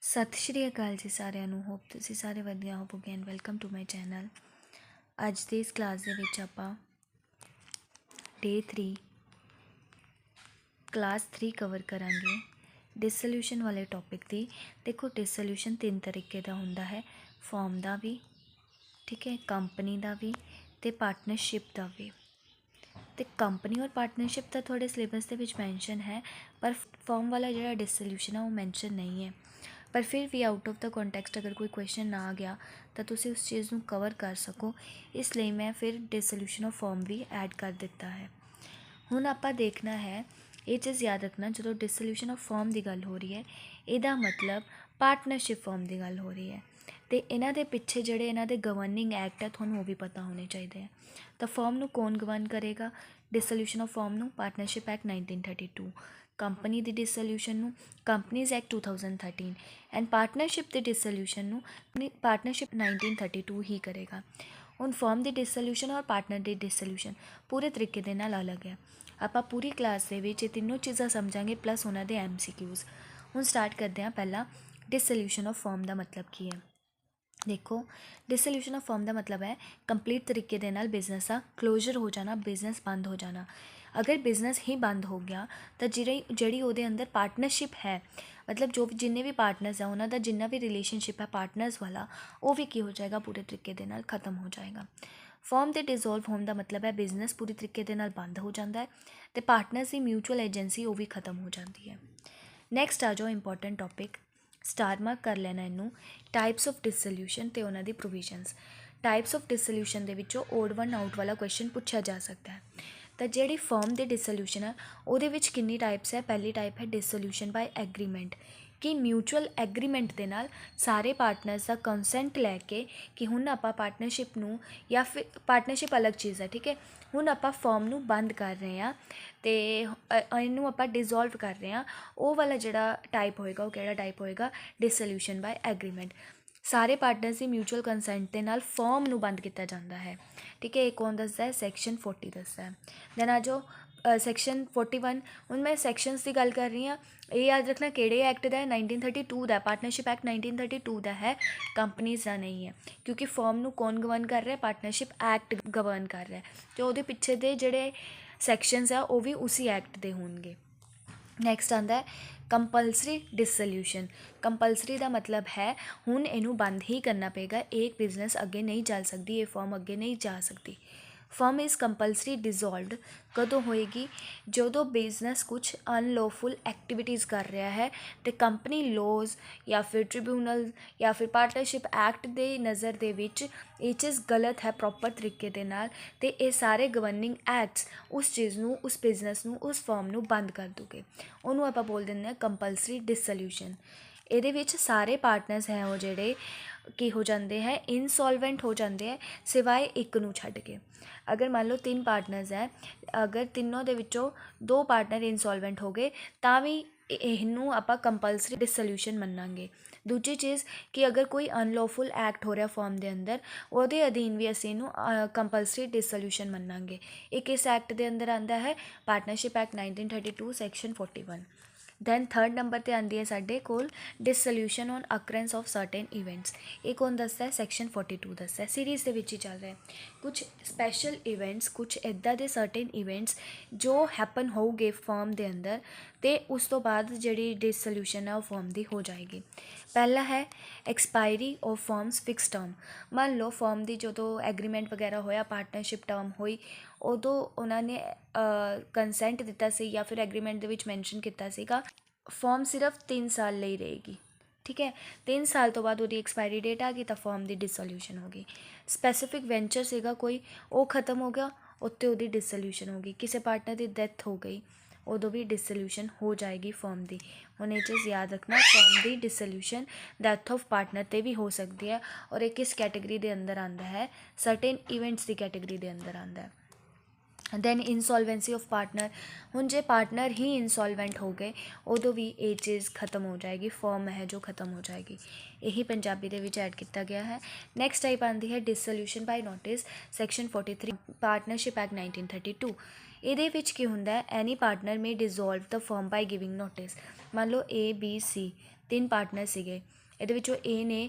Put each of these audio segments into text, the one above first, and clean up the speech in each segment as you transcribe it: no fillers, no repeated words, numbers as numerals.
सत श्री अकाल जी सारिਆਂ ਨੂੰ ਹੋਪ ਤੁਸੀਂ ਸਾਰੇ ਵਧੀਆ ਹੋਵੋਗੇ and welcome to my channel. ਅੱਜ ਦੀ ਇਸ ਕਲਾਸ ਦੇ ਵਿੱਚ ਆਪਾਂ ਡੇ 3 ਕਲਾਸ 3 ਕਵਰ ਕਰਾਂਗੇ डिसोल्यूशन वाले टॉपिक ਦੀ। देखो डिसोल्यूशन तीन तरीके ਦਾ ਹੁੰਦਾ है, फॉर्म ਦਾ भी, ठीक है, कंपनी ਦਾ भी ਤੇ पार्टनरशिप ਦਾ भी। तो कंपनी और पार्टनरशिप तो थोड़े सिलेबस के मैंशन है, पर फॉर्म वाला जो डिसोल्यूशन है वो मैंशन नहीं है। पर फिर भी आउट ऑफ द कॉन्टैक्सट अगर कोई क्वेश्चन ना आ गया तो तुसी उस चीज़ को कवर कर सको, इसलिए मैं फिर डिसोल्यूशन ऑफ फॉर्म भी ऐड कर दिता है। हुण आपां देखना है, ये चीज़ याद रखना, जो डिसोल्यूशन ऑफ फॉर्म की गल हो रही है ਇਹਦਾ मतलब पार्टनरशिप फॉर्म की गल हो रही है। तो इन्हां दे पिछे जिहड़े इन्हां दे गवर्निंग एक्ट है तुहानूं वो भी पता होने चाहिए हैं। तो फॉर्म नूं कौन गवर्न करेगा? डिसोल्यूशन ऑफ फॉर्म नूं पार्टनरशिप एक्ट 1932, कंपनी की डिसोल्यूशन नूं कंपनीज़ एक्ट 2013 एंड पार्टनरशिप के डिसोल्यूशन नूं पार्टनरशिप 1932 ही करेगा। हुण फॉर्म की डिसोल्यूशन और पार्टनर की डिसोल्यूशन पूरे तरीके दे नाल अलग है। आपां पूरी क्लास दे विच ये तीनों चीज़ां समझांगे प्लस उन्हां दे MCQs। हुण स्टार्ट करते हैं। पहला डिसोल्यूशन ऑफ फॉर्म का मतलब की है। देखो डिसोल्यूशन ऑफ फॉर्म का मतलब है कंप्लीट तरीके दे नाल बिजनेस का क्लोजर हो जाना, बिजनेस बंद हो जाना। अगर बिजनेस ही बंद हो गया तो जिहड़ी उहदे अंदर पार्टनरशिप है, मतलब जो जिन्ने भी पार्टनर्स है उन्हों का जिन्ना भी रिलेशनशिप है पार्टनर्स वाला, वो भी की हो जाएगा, पूरे तरीके दे नाल खत्म हो जाएगा। फॉर्म के डिजोल्व होने का मतलब है बिजनेस पूरी तरीके दे नाल बंद हो जाता है तो पार्टनर्स की म्यूचुअल एजेंसी वो भी खत्म हो जाती है। नैक्सट आ जाओ इंपॉर्टेंट टॉपिक, स्टार मार्क कर लेना इनू, टाइप्स ऑफ डिसोल्यूशन तो उन्होंने प्रोविजनस। टाइप्स ऑफ डिसोल्यूशन के विचों ओड वन आउट वाला क्वेश्चन पूछा जा सकता है। तो जी फॉर्म के डिसोल्यूशन है वो किन्नी टाइप्स है? पहली टाइप है डिसोल्यूशन बाय एग्रीमेंट, कि म्यूचुअल एग्रीमेंट के नाल सारे पार्टनर्स का कंसेंट लैके कि हुण आपां पार्टनरशिप नूं, या फिर पार्टनरशिप अलग चीज़ है, ठीक है, हुण आपां फॉर्म नूं बंद कर रहे हैं तो इनू आपां डिजोल्व कर रहे हैं, वो वाला जिहड़ा टाइप होएगा वो किहड़ा टाइप होएगा? Dissolution by agreement. सारे पार्टनर्स की म्यूचुअल कंसेंट के नाल फॉर्म नूं बंद किया जाता है, ठीक है। ये कौन दसदा है? सैक्शन 40 दसदा है। दैन आ जाओ सैक्शन 41। हुण मैं सैक्शनस की गल कर रही हाँ, ये याद रखना किहड़े एक्ट का है? 1932 का। पार्टनरशिप एक्ट 1932 का है, कंपनीज़ का नहीं है, क्योंकि फॉर्म नूं कौन गवर्न कर रहा है? पार्टनरशिप एक्ट गवर्न कर रहा है, तो वो पिछे दे जिहड़े सैक्शनस है वो भी उसी एक्ट के होणगे। नैक्सट आता है कंपलसरी डिसोल्यूशन। कंपलसरी का मतलब है हुण इनू बंद ही करना पेगा, एक बिजनेस अगे नहीं चल सकती, ये फॉर्म अगे नहीं जा सकती। फॉर्म इज़ कंपलसरी डिजोल्वड कदों होएगी? जो बिजनेस कुछ अनलॉफुल एक्टिविटीज़ कर रहा है तो कंपनी लॉज या फिर ट्रिब्यूनल या फिर पार्टनरशिप एक्ट के नज़र दे विच ये चीज़ गलत है प्रॉपर तरीके दे नाल, ते ये सारे गवर्निंग एक्ट्स उस चीज़ नूं, उस बिजनेस नूं, उस फॉर्म नूं बंद कर दूगे। उन्होंने आपां बोल देंगे कंपलसरी डिसोल्यूशन। ਇਹਦੇ ਵਿੱਚ सारे पार्टनर्स हैं वो ਜਿਹੜੇ की हो जाते हैं? इनसॉल्वेंट हो जाते हैं, सिवाय एक नूं छड्ड के। अगर मान लो 3 पार्टनर्स है, अगर तीनों दे विचों 2 पार्टनर इनसॉल्वेंट हो गए तो भी इनू आपां कंपलसरी डिसोल्यूशन मन्नांगे। दूजी चीज़ कि अगर कोई अनलॉफुल एक्ट हो रहा फॉर्म के अंदर, वो अधीन भी असीं इनू कंपलसरी डिसोल्यूशन मन्नांगे। ये किस एक्ट के अंदर आता है? Partnership act 1932 section 41। Then third number पर आती है साढ़े कोल dissolution on occurrence of certain events. ये कौन दसदा है? सैक्शन 42 दसदा है। सीरीज़ के विच ही चल रहा है कुछ स्पैशल इवेंट्स, कुछ इदा के सर्टेन इवेंट्स जो हैपन होगे फॉर्म के अंदर, तो उस तो बाद जी डिसोल्यूशन है वो फॉर्म की हो जाएगी। पहला है expiry of forms fix term. मान लो फॉर्म की जो एग्रीमेंट वगैरह होया, पार्टनरशिप टर्म हुई, उदों उन्होंने कंसेंट दिता सी या फिर एग्रीमेंट दे विच मैंशन किया सीगा फॉर्म सिर्फ 3 साल ਲਈ रहेगी, ठीक है। 3 साल तो बाद वो एक्सपायरी डेट आ गई तो फॉर्म की डिसोल्यूशन हो गई। स्पैसीफिक वेंचर सीगा कोई, वो खत्म हो गया, उत्ते वो डिसोल्यूशन हो गई। किसी पार्टनर की डेथ हो गई उदों भी डिसोल्यूशन हो जाएगी फॉर्म की। हुण ये चीज़ याद रखना, फॉर्म की डिसोल्यूशन डेथ ऑफ पार्टनर ते भी हो सकती है, और ये किस कैटेगरी के अंदर आता है? सर्टेन इवेंट्स की कैटेगरी के अंदर आता है। Then insolvency of partner. हुण जे पार्टनर ही इंसॉल्वेंट हो गए उदों भी ये चीज़ खत्म हो जाएगी, फॉर्म है जो खत्म हो जाएगी। यही पंजाबी दे विच ऐड किया गया है। नैक्सट टाइप आती है dissolution by notice, section 43 partnership act 1932। ये की होंदा है? Any partner may dissolve the firm by giving notice. मान लो A B C 3 पार्टनर सीगे, ਇਹਦੇ ਵਿੱਚੋਂ ए ने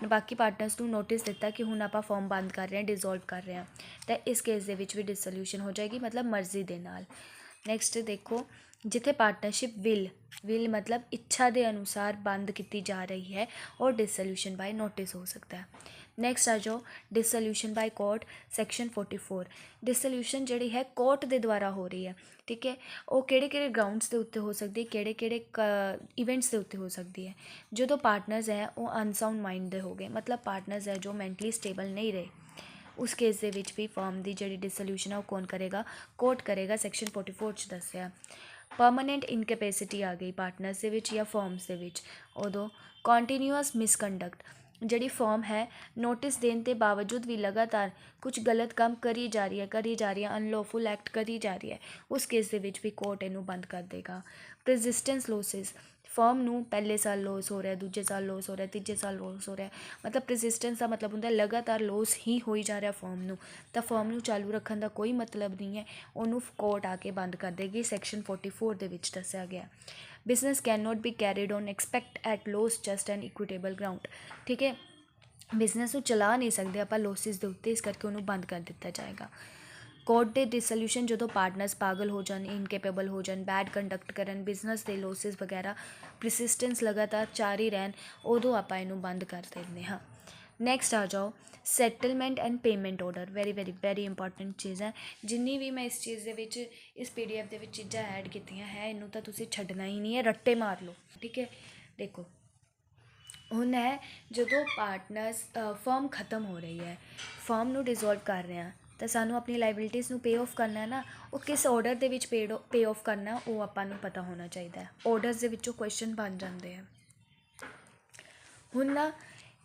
ਬਾਕੀ ਪਾਰਟਨਰਸ ਨੂੰ ਨੋਟਿਸ ਦਿੱਤਾ ਕਿ ਹੁਣ ਆਪਾਂ ਫਾਰਮ ਬੰਦ ਕਰ ਰਹੇ ਹਾਂ, ਡਿਜ਼ੋਲਵ ਕਰ ਰਹੇ ਹਾਂ, ਤਾਂ ਇਸ ਕੇਸ ਦੇ ਵਿੱਚ ਵੀ ਡਿਸੋਲਿਊਸ਼ਨ ਹੋ ਜਾਏਗੀ, ਮਤਲਬ ਮਰਜ਼ੀ ਦੇ ਨਾਲ। ਨੈਕਸਟ ਦੇਖੋ, ਜਿੱਥੇ ਪਾਰਟਨਰਸ਼ਿਪ ਵਿਲ मतलब ਇੱਛਾ ਦੇ ਅਨੁਸਾਰ ਬੰਦ ਕੀਤੀ ਜਾ ਰਹੀ ਹੈ, और डिसोल्यूशन बाय नोटिस हो सकता है। नैक्सट आ जाओ, dissolution by court, section 44। Dissolution जिहड़ी है कोर्ट के द्वारा हो रही है, ठीक है। वो किहड़े ग्राउंड्स के उत्ते हो सकती है, किहड़े इवेंट्स के उत्ते हो सकती है। जो पार्टनर्स है वो अनसाउंड माइंड के हो गए, मतलब पार्टनर्स है जो मैंटली स्टेबल नहीं रहे, उस केस के विच भी फॉर्म की जिहड़ी डिसोल्यूशन है वो कौन करेगा, कोर्ट करेगा। सैक्शन 44 च दस्सिया। परमानेंट इनकैपेसिटी आ गई पार्टनर्स के विच या फॉर्म्स के विच, उदों कॉन्टीन्यूअस मिसकंडक्ट, जिहड़ी फॉर्म है नोटिस देने के बावजूद भी लगातार कुछ गलत काम करी जा रही है, अनलॉफुल एक्ट करी जा रही है, उस केस के विच भी कोर्ट इनू बंद कर देगा। परसिस्टेंस लॉसिस, फॉर्म नू पहले साल लॉस हो रहा है, दूजे साल लॉस हो रहा है, तीजे साल लॉस हो रहा है, मतलब परसिस्टेंस का मतलब होंदा लगातार लॉस ही हो जा रहा फॉर्म नू, तो फॉर्म नू चालू रखने का कोई मतलब नहीं है, उन्होंने कोर्ट आके बंद कर देगी। सैक्शन 44 दे विच दस्सिया गया। Business can not be carried on except at loss just and equitable ground, ठीक है। बिजनेस को चला नहीं सकते आप लॉसिस के उत्ते, इस करके उन्होंने बंद कर दिता जाएगा। कोर्ट के डिसोल्यूशन जो पार्टनर्स पागल हो जाए, इनकेपेबल हो जाए, बैड कंडक्ट करन, बिजनेस के लॉसिस वगैरह, परसिस्टेंस लगातार चार ही रहन, उदों आप इनू बंद कर देंगे। हाँ, नैक्सट आ जाओ, settlement and payment order. Very important चीज़ है। जिन्नी भी मैं इस चीज़ के विच, इस PDF के चीज़ा ऐड कीतियां है, इनू तो तुसीं छड्डना ही नहीं है, रट्टे मार लो, ठीक है। देखो हुण है जदों पार्टनर्स फर्म खत्म हो रही है, फर्म नू डिजोल्व कर रहे हैं, तो सानू अपनी लाइबिलिटीज़ नू पे ऑफ करना है ना, वो किस ऑर्डर दे विच पे ऑफ करना वो आपां नू पता होना चाहिए। ऑर्डर्स दे विचों क्वेश्चन बन जाते हैं। हुण ना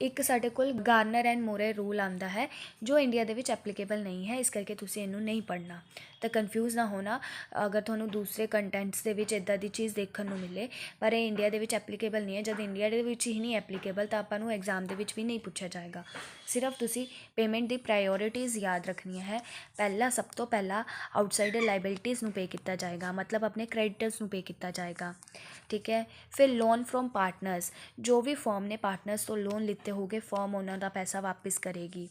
एक साडे कोल गार्नर एंड मोरे रूल आंदा है, जो इंडिया दे विच एप्लीकेबल नहीं है, इस करके तुसीं इनू नहीं पढ़ना। तो कन्फ्यूज़ ना होना अगर तुहानू दूसरे कंटेंट्स के विच इदां दी चीज़ देखने को मिले, पर यह इंडिया दे विच एप्लीकेबल नहीं है। जब इंडिया दे विच ही नहीं एप्लीकेबल तो आपां नू एग्जाम दे विच भी नहीं पूछा जाएगा। सिर्फ तुसीं पेमेंट की प्रायोरिटीज़ याद रखनी है। पहला सब तो पहला आउटसाइडर लाइबिलिटीज़ नू पे किया जाएगा, मतलब अपने क्रेडिटर्स नू पे किया जाएगा, ठीक है। फिर लोन फ्रॉम पार्टनर्स, जो भी फॉर्म ने पार्टनर्स तो लोन लिते होगे, फॉर्म उन्होंने पैसा वापस करेगी।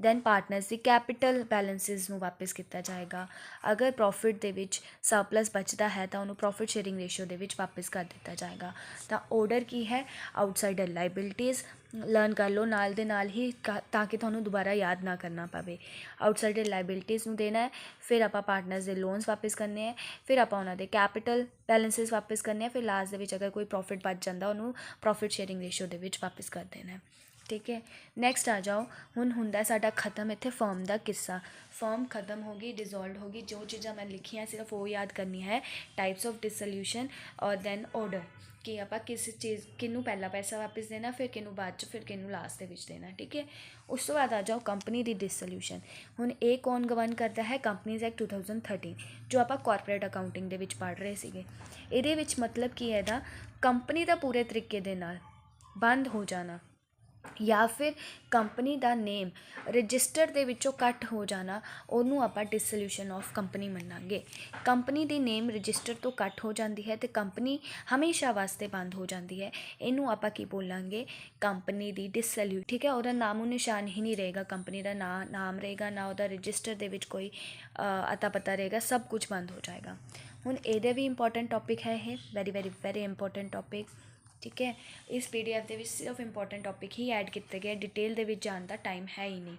दैन पार्टनर्स की कैपिटल बैलेंसिस नू वापस किया जाएगा। अगर प्रॉफिट दे विच सरप्लस बचता है तो उन्होंने प्रॉफिट शेयरिंग रेशियो दे विच वापस कर दिया जाएगा। तो ऑर्डर की है, आउटसाइडर लाइबिलिटीज़ लर्न कर लो नाल दे नाल ही, ताकि तुहानू दोबारा याद ना करना पवे। आउटसाइडर लाइबिलिटीज़ नू देना है, फिर आप पार्टनर्स के लोन्स वापस करने हैं, फिर आप उन्होंने कैपिटल बैलेंसिस वापस करने हैं, फिर लास्ट दे विच अगर कोई प्रॉफिट बच जाता उन्होंने प्रॉफिट शेयरिंग रेशियो दे विच वापस कर देना है, ठीक है। नैक्सट आ जाओ, हुण हुंदा साडा खत्म इत्थे फॉर्म का किस्सा। फॉर्म खत्म होगी, डिजोल्व होगी, जो चीज़ां मैं लिखियां सिर्फ वो याद करनी है। टाइप्स ऑफ डिसोल्यूशन और दैन ऑर्डर, कि आप किस चीज़ किनू पहला पैसा वापस देना, फिर किनू बाद च, फिर किनू लास्ट दे विच देना, ठीक है। उस तो बाद आ जाओ कंपनी की डिसोल्यूशन। हुण ये कौन गवर्न करता है, कंपनीज़ एक्ट 2013, जो आप कॉरपोरेट अकाउंटिंग दे विच पढ़ रहे सीगे। इहदे विच मतलब की है इहदा, कंपनी का पूरे तरीके दे नाल बंद हो जाना, या फिर कंपनी का नेम रजिस्टर दे विचों कट हो जाना, उन्होंने आप डिसोल्यूशन ऑफ कंपनी मनांगे। कंपनी की नेम रजिस्टर तो कट हो जाती है तो कंपनी हमेशा वास्ते बंद हो जाती है, इनू आप की बोलांगे कंपनी की डिसोल्यूट, ठीक है। और नामो निशान ही नहीं रहेगा, कंपनी का नाम रहेगा ना, वह रजिस्टर दे विच कोई अता पता रहेगा, सब कुछ बंद हो जाएगा। हुण ये भी इंपॉर्टेंट टॉपिक है, ये वेरी इंपॉर्टेंट टॉपिक, ठीक है। इस PDF के सिर्फ इंपॉर्टेंट टॉपिक ही ऐड किए गए, डिटेल के जाने का टाइम है ही नहीं।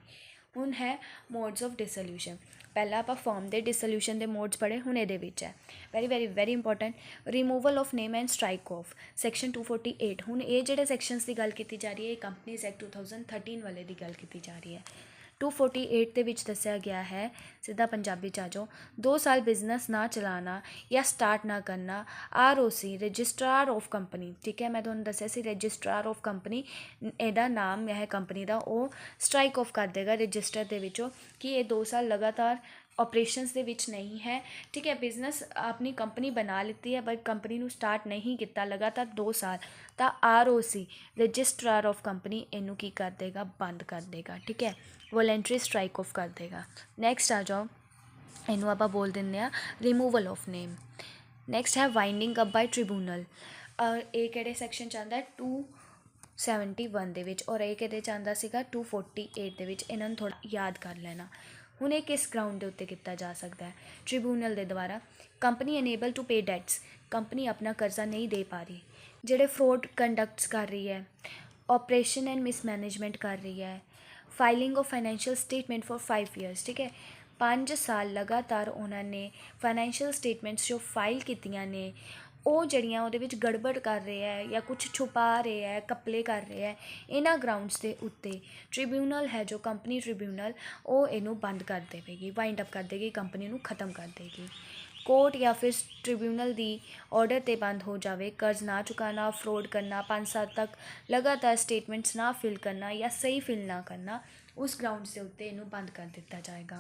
हुण है मोड्स ऑफ डिसोल्यूशन। पहला आप फॉर्म के डिसोल्यूशन के मोड्स पढ़े, हुण ये है very important, removal of name and strike off, section 248। हुण ये जिहड़े सैक्शनस की गल की जा रही है, कंपनीज़ एक्ट 2013 वाले की गल की जा रही है। 248 के विच दस्सिया गया है, सीधा पंजाबी च आ जाओ, 2 साल बिजनेस ना चलाना या स्टार्ट ना करना, ROC रजिस्ट्रार ऑफ कंपनी, ठीक है। मैं तुहानूं दस्सिया सी रजिस्ट्रार ऑफ कंपनी, इहदा नाम है कंपनी का, वो स्ट्राइक ऑफ कर देगा रजिस्टर के विचों कि ये 2 साल लगातार ऑपरेशनस के विच नहीं है, ठीक है। बिजनेस अपनी कंपनी बना लीती है बट कंपनी नू स्टार्ट नहीं किया लगातार 2 साल, तो ROC रजिस्ट्रार ऑफ कंपनी इनू की कर देगा, बंद कर देगा, ठीक है। वॉलेंट्री स्ट्राइक ऑफ कर देगा। नैक्सट आ जाओ, इनू आप बोल दें रिमूवल ऑफ नेम। नैक्सट है वाइंडिंग अप बाय ट्रिब्यूनल, ये किहड़े सैक्शन च आंदा है, 271 ਦੇ ਵਿੱਚ, ਔਰ ਇਹ ਕਿਹਦੇ 'ਚ ਆਉਂਦਾ ਸੀਗਾ 248 ਦੇ ਵਿੱਚ। ਇਹਨਾਂ ਨੂੰ ਥੋੜ੍ਹਾ ਯਾਦ ਕਰ ਲੈਣਾ। ਹੁਣ ਇਹ ਕਿਸ ਗਰਾਊਂਡ ਦੇ ਉੱਤੇ ਕੀਤਾ ਜਾ ਸਕਦਾ ਹੈ? ਟ੍ਰਿਬਿਊਨਲ ਦੇ ਦੁਆਰਾ। Company unable to pay debts, company ਆਪਣਾ ਕਰਜ਼ਾ ਨਹੀਂ ਦੇ ਪਾ ਰਹੀ। ਜਿਹੜੇ ਫਰੋਡ ਕੰਡਕਟਸ ਕਰ ਰਹੀ ਹੈ, ऑपरेशन एंड मिसमैनेजमेंट कर रही है, filing of financial statement for 5 years, ठीक है 5 साल लगातार उन्होंने फाइनेंशियल स्टेटमेंट्स जो फाइल कीतियां ने ਉਹ ਜਿਹੜੀਆਂ ਉਹਦੇ ਵਿੱਚ ਗੜਬੜ ਕਰ ਰਹੇ ਹੈ ਜਾਂ ਕੁਝ ਛੁਪਾ ਰਹੇ ਹੈ, ਕਪਲੇ ਕਰ ਰਹੇ ਹੈ, ਇਹਨਾਂ ਗਰਾਊਂਡਸ ਦੇ ਉੱਤੇ ਟ੍ਰਿਬਿਊਨਲ ਹੈ ਜੋ ਕੰਪਨੀ ਟ੍ਰਿਬਿਊਨਲ, ਉਹ ਇਹਨੂੰ ਬੰਦ ਕਰ ਦੇਵੇਗੀ, ਵਾਈਂਡ ਅਪ ਕਰ ਦੇਗੀ, ਕੰਪਨੀ ਨੂੰ ख़त्म ਕਰ ਦੇਗੀ। कोर्ट या फिर ट्रिब्यूनल दी ऑर्डर ते बंद हो जाए कर्ज ना चुकाना, फ्रॉड करना, 5 साल तक लगातार स्टेटमेंट्स ना फिल करना या सही फिल ना करना, उस ग्राउंड्स के उत्ते इनू बंद कर दिता जाएगा।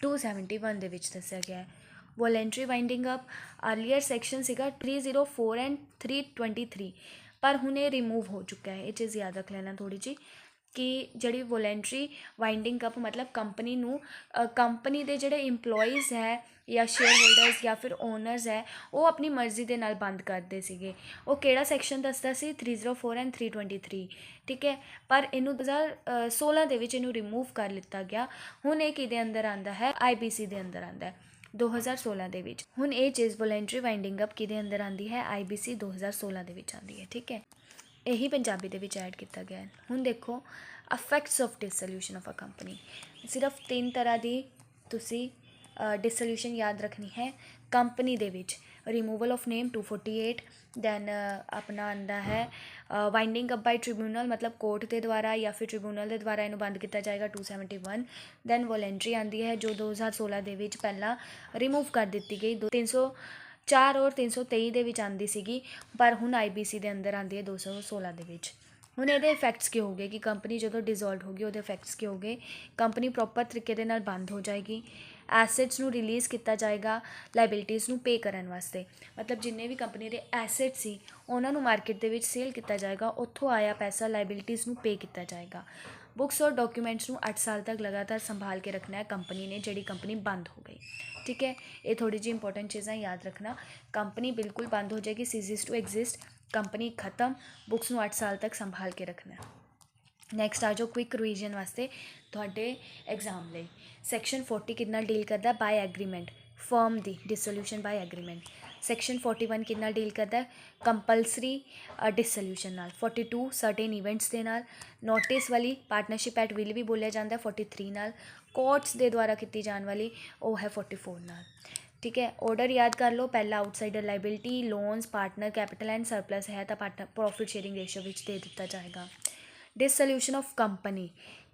271 दे विच दस्सिया गया है। Voluntary winding up earlier section सीगा 304 एंड 323, पर हुण ये रिमूव हो चुका है। ये चीज़ याद रख लेना थोड़ी जी कि जिहड़ी वॉलेंट्री वाइंडिंग अप मतलब कंपनी नू कंपनी दे जिहड़े इंप्लॉइज़ है या शेयर होल्डर्स या फिर ओनर्स है वो अपनी मर्जी के नाल बंद करते सीगे। वो किहड़ा सैक्शन दसदा सी 304 एंड 323, ठीक है। पर इनू 2016 दे विच इनू रिमूव कर लिता गया। हुण ये किहदे अंदर आंदा है? IBC दे अंदर आंदा है 2016 दे विच। हुण ये चीज़ वॉलेंट्री वाइंडिंग अप किहदे अंदर आंदी है? IBC 2016 दे विच आंदी है, ठीक है। यही पंजाबी दे विच ऐड किया गया है। हुण देखो effects of dissolution of a company, सिर्फ 3 तरह की तुसी डिसोल्यूशन याद रखनी है कंपनी दे विच। रिमूवल ऑफ नेम 248, दैन अपना आंदा है वाइंडिंग अप बाय ट्रिब्यूनल मतलब कोर्ट के द्वारा या फिर ट्रिब्यूनल के द्वारा इनू बंद किया जाएगा 271। दैन वॉलेंट्री आंदी है जो 2016 दे विच पहला रिमूव कर दी गई 304 और 323 दे विच आंदी सीगी, पर हुण IBC दे अंदर आंदी है 216 दे विच। हुण इहदे इफैक्ट्स की हो गए कि कंपनी जो डिजोल्व होगी उहदे इफैक्ट्स की हो गए? कंपनी प्रॉपर तरीके दे नाल बंद हो जाएगी। एसेट्स नू रिलीज़ किया जाएगा लाइबिलिटीज़ नू पे करन वास्ते, मतलब जिन्ने भी कंपनी के एसेट सी उन्हां नू मार्केट दे विच सेल किया जाएगा, उत्थों आया पैसा लाइबिलिटीज़ नू पे किया जाएगा। बुक्स और डॉक्यूमेंट्स नू 8 साल तक लगातार संभाल के रखना है कंपनी ने, जिहड़ी कंपनी बंद हो गई, ठीक है। ये थोड़ी जी इंपॉर्टेंट चीज़ां याद रखना। कंपनी बिल्कुल बंद हो जाएगी, सीजिस टू एग्जिस्ट, कंपनी खत्म, बुक्स नू 8 साल तक संभाल के रखना है। नैक्सट आ जाओ क्विक रिवीजन वास्ते तुहाडे एग्जाम लई। सैक्शन 40 किदे नाल डील करदा? By agreement, firm the dissolution by agreement. Section 41 किदे नाल डील करदा? कंपलसरी डिसोल्यूशन नाल। 42 सर्टेन इवेंट्स दे नाल। नोटिस वाली पार्टनरशिप एट विल भी बोलिया जाता है 43 नाल। कोर्ट्स दे द्वारा की जाने वाली वो है 44 नाल, ठीक है। ऑर्डर याद कर लो, पहला outsider liability, loans, partner capital and surplus है तो पार्टनर प्रॉफिट शेयरिंग रेशियो विच दे दिता जाएगा। डिसोल्यूशन ऑफ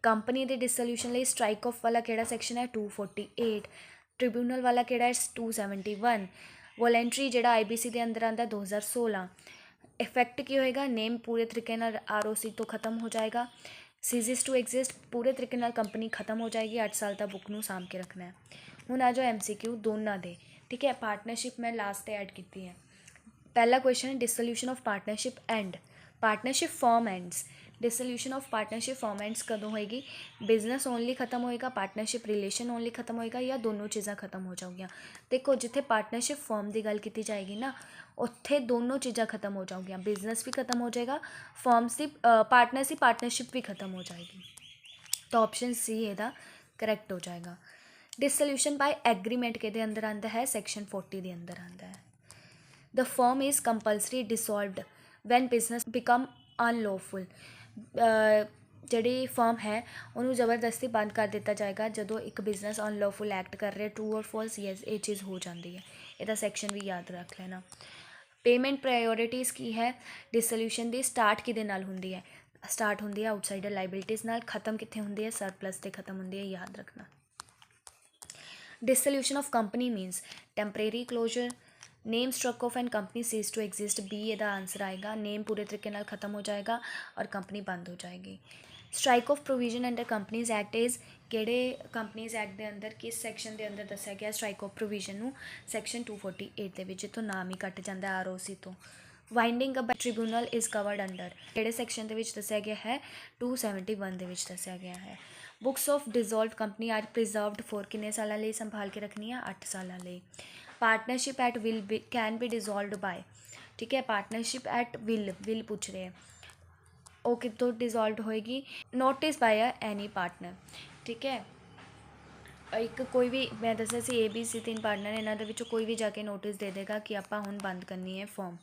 कंपनी के डिसोल्यूशन लिए स्ट्राइक ऑफ वाला केड़ा सैक्शन है 248, ट्रिब्यूनल वाला केड़ा है 271, वॉलेंट्री जेड़ा IBC के अंदर आंदा 2016। इफैक्ट की होएगा? नेम पूरे तरीके नाल ROC तो ख़त्म हो जाएगा, सीजिस टू एग्जिस्ट पूरे तरीके नाल कंपनी खत्म हो जाएगी, 8 साल तक बुक नू साम के रखना है। हुण आ जाओ MCQ दोनों दे, ठीक है। पार्टनरशिप मैं लास्ट ऐड की है। पहला क्वेश्चन है dissolution of partnership and, partnership form ends. Dissolution of partnership form ends कदों होएगी? बिजनेस ओनली खत्म होएगा, पार्टनरशिप रिलेशन ओनली खत्म होएगा या दोनों चीज़ां खत्म हो जाऊगियां? देखो जिथे पार्टनरशिप फॉर्म की गल की जाएगी ना उत्थे दोनों चीज़ां खत्म हो जाऊगियां, बिजनेस भी खत्म हो जाएगा, फॉर्म्स की पार्टनर्स की पार्टनरशिप भी खत्म हो जाएगी। तो ऑप्शन C ਇਹਦਾ करैक्ट हो जाएगा। डिसोल्यूशन बाय एग्रीमेंट के अंदर आंदा है? सैक्शन 40 के अंदर आंदा है। The firm is compulsory dissolved when business become unlawful, ਜਿਹੜੀ फर्म है उन्होंने ज़बरदस्ती बंद कर दिता जाएगा ਜਦੋਂ एक बिजनेस अनलॉफुल एक्ट कर रहे। ट्रू और फॉल्स? यस ये चीज़ हो जाती है। ਇਹਦਾ सैक्शन भी याद रख लेना। पेमेंट प्रायोरिटीज़ की है? डिसोल्यूशन की स्टार्ट किहदे नाल हुंदी है? स्टार्ट होंदी है आउटसाइडर लाइबिलिटीज़ नाल, खत्म कित्थे होंदी है? सरप्लस ते खत्म होंदी है, याद रखना। Dissolution of company means temporary closure, name struck off and company cease to exist, B ਇਹਦਾ आंसर आएगा। नेम पूरे तरीके नाल खत्म हो जाएगा और कंपनी बंद हो जाएगी। Strike off provision under companies act is, किहड़े कंपनीज एक्ट के अंदर किस सैक्शन के अंदर दस्सिया गया स्ट्राइक ऑफ प्रोविजन नू? सैक्शन 248 के विच, तो नाम ही कट जाता है ROC तो। Winding up tribunal is covered under, किहड़े सैक्शन के विच दस्सिया गया है? 271 के विच दस्सिया गया है। Books of dissolve company are preserved for किन्ने सालां लई संभाल के रखनी है? 8 सालां लई। Partnership at will can be dissolved by, ठीक है। पार्टनरशिप एट विल पूछ रहे हैं, ਉਹ ਕਿਤੋਂ ਡਿਜ਼ੋਲਵ ਹੋਏਗੀ, ਨੋਟਿਸ ਬਾय ਐਨੀ ਪਾਰਟਨਰ। ਠੀਕ ਹੈ, ਇੱਕ ਕੋਈ ਵੀ ਮੈਂ ਦੱਸਿਆ ਸੀ ABC 3 ਪਾਰਟਨਰ, ਇਹਨਾਂ ਦੇ ਵਿੱਚੋਂ ਕੋਈ ਵੀ ਜਾ ਕੇ ਨੋਟਿਸ ਦੇ ਦੇਗਾ ਕਿ ਆਪਾਂ ਹੁਣ ਬੰਦ ਕਰਨੀ ਹੈ ਫਰਮ,